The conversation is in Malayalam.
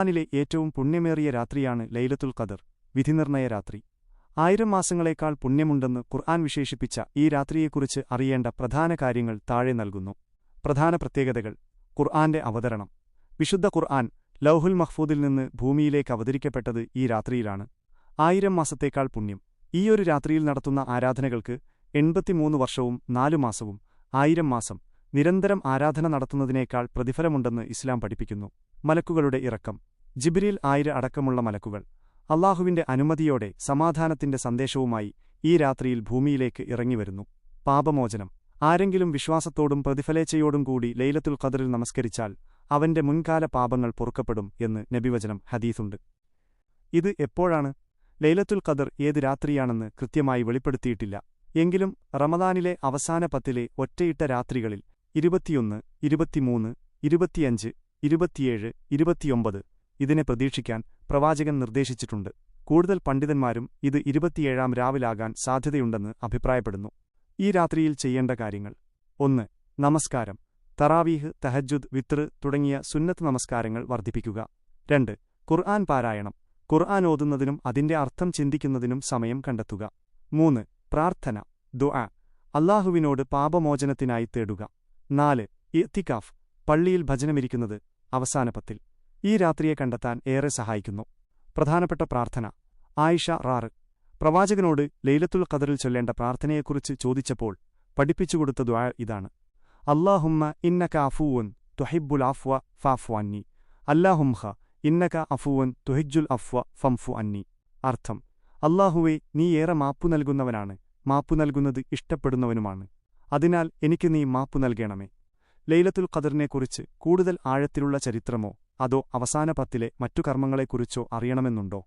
ഖുർആനിലെ ഏറ്റവും പുണ്യമേറിയ രാത്രിയാണ് ലൈലത്തുൽ ഖദർ, വിധിനിർണയ രാത്രി. 1000 മാസങ്ങളേക്കാൾ പുണ്യമുണ്ടെന്ന് ഖുർആൻ വിശേഷിപ്പിച്ച ഈ രാത്രിയെക്കുറിച്ച് അറിയേണ്ട പ്രധാന കാര്യങ്ങൾ താഴെ നൽകുന്നു. പ്രധാന പ്രത്യേകതകൾ. ഖുർആന്റെ അവതരണം. വിശുദ്ധ ഖുർആൻ ലൗഹുൽ മഹ്ഫൂദിൽ നിന്ന് ഭൂമിയിലേക്ക് അവതരിക്കപ്പെട്ടത് ഈ രാത്രിയിലാണ്. 1000 മാസത്തേക്കാൾ പുണ്യം. ഈയൊരു രാത്രിയിൽ നടത്തുന്ന ആരാധനകൾക്ക് 83 വർഷവും 4 മാസവും 1000 മാസം നിരന്തരം ആരാധന നടത്തുന്നതിനേക്കാൾ പ്രതിഫലമുണ്ടെന്ന് ഇസ്ലാം പഠിപ്പിക്കുന്നു. മലക്കുകളുടെ ഇറക്കം. ജിബ്രീൽ 1000 അടക്കമുള്ള മലക്കുകൾ അല്ലാഹുവിന്റെ അനുമതിയോടെ സമാധാനത്തിന്റെ സന്ദേശവുമായി ഈ രാത്രിയിൽ ഭൂമിയിലേക്ക് ഇറങ്ങിവരുന്നു. പാപമോചനം. ആരെങ്കിലും വിശ്വാസത്തോടും പ്രതിഫലേച്ഛയോടും കൂടി ലൈലത്തുൽ ഖദറിൽ നമസ്കരിച്ചാൽ അവന്റെ മുൻകാല പാപങ്ങൾ പൊറുക്കപ്പെടും എന്ന് നബിവചനം ഹദീസുണ്ട്. ഇത് എപ്പോഴാണ്? ലൈലത്തുൽ ഖദർ ഏത് രാത്രിയാണെന്ന് കൃത്യമായി വെളിപ്പെടുത്തിയിട്ടില്ല. എങ്കിലും റമദാനിലെ അവസാന 10 ഒറ്റയിട്ട രാത്രികളിൽ 21, 23, 25, 27, 29 ഇതിനെ പ്രതീക്ഷിക്കാൻ പ്രവാചകൻ നിർദ്ദേശിച്ചിട്ടുണ്ട്. കൂടുതൽ പണ്ഡിതന്മാരും ഇത് 27-ാം രാവിലാകാൻ സാധ്യതയുണ്ടെന്ന് അഭിപ്രായപ്പെടുന്നു. ഈ രാത്രിയിൽ ചെയ്യേണ്ട കാര്യങ്ങൾ. 1. നമസ്കാരം. തറാവീഹ്, തഹജ്ജുദ്, വിത്ർ തുടങ്ങിയ സുന്നത്ത് നമസ്കാരങ്ങൾ വർദ്ധിപ്പിക്കുക. 2. ഖുർആൻ പാരായണം. ഖുർആൻ ഓതുന്നതിനും അതിന്റെ അർത്ഥം ചിന്തിക്കുന്നതിനും സമയം കണ്ടെത്തുക. 3. പ്രാർത്ഥന, ദുആ, അല്ലാഹുവിനോട് പാപമോചനത്തിനായി തേടുക. 4. ഇഅ്തികാഫ്, പള്ളിയിൽ ഭജനമിരിക്കുന്നത് അവസാന 10 ഈ രാത്രിയെ കണ്ടെത്താൻ ഏറെ സഹായിക്കുന്നു. പ്രധാനപ്പെട്ട പ്രാർത്ഥന. ആയിഷ റാറ് പ്രവാചകനോട് ലൈലത്തുൽ ഖദറിൽ ചൊല്ലേണ്ട പ്രാർത്ഥനയെക്കുറിച്ച് ചോദിച്ചപ്പോൾ പഠിപ്പിച്ചുകൊടുത്ത ദുആ ഇതാണ്: അല്ലാഹുമ്മ ഇന്നക അഫൂവുൻ തുഹിബ്ബുൽ അഫ്വ ഫഅഫു അന്നി, അല്ലാഹുമ്മ ഇന്നക അഫൂവുൻ തുഹിജ്ജുൽ അഫ്വ ഫംഫു അന്നി. അർത്ഥം: അല്ലാഹുവേ, നീ ഏറെ മാപ്പു നൽകുന്നവനാണ്, മാപ്പു നൽകുന്നത് ഇഷ്ടപ്പെടുന്നവനുമാണ്, അതിനാൽ എനിക്ക് നീ മാപ്പു നൽകണമേ. ലൈലത്തുൽ ഖദറിനെക്കുറിച്ച് കൂടുതൽ ആഴത്തിലുള്ള ചരിത്രമോ അതോ അവസാന 10 മറ്റു കർമ്മങ്ങളെക്കുറിച്ചോ അറിയണമെന്നുണ്ടോ?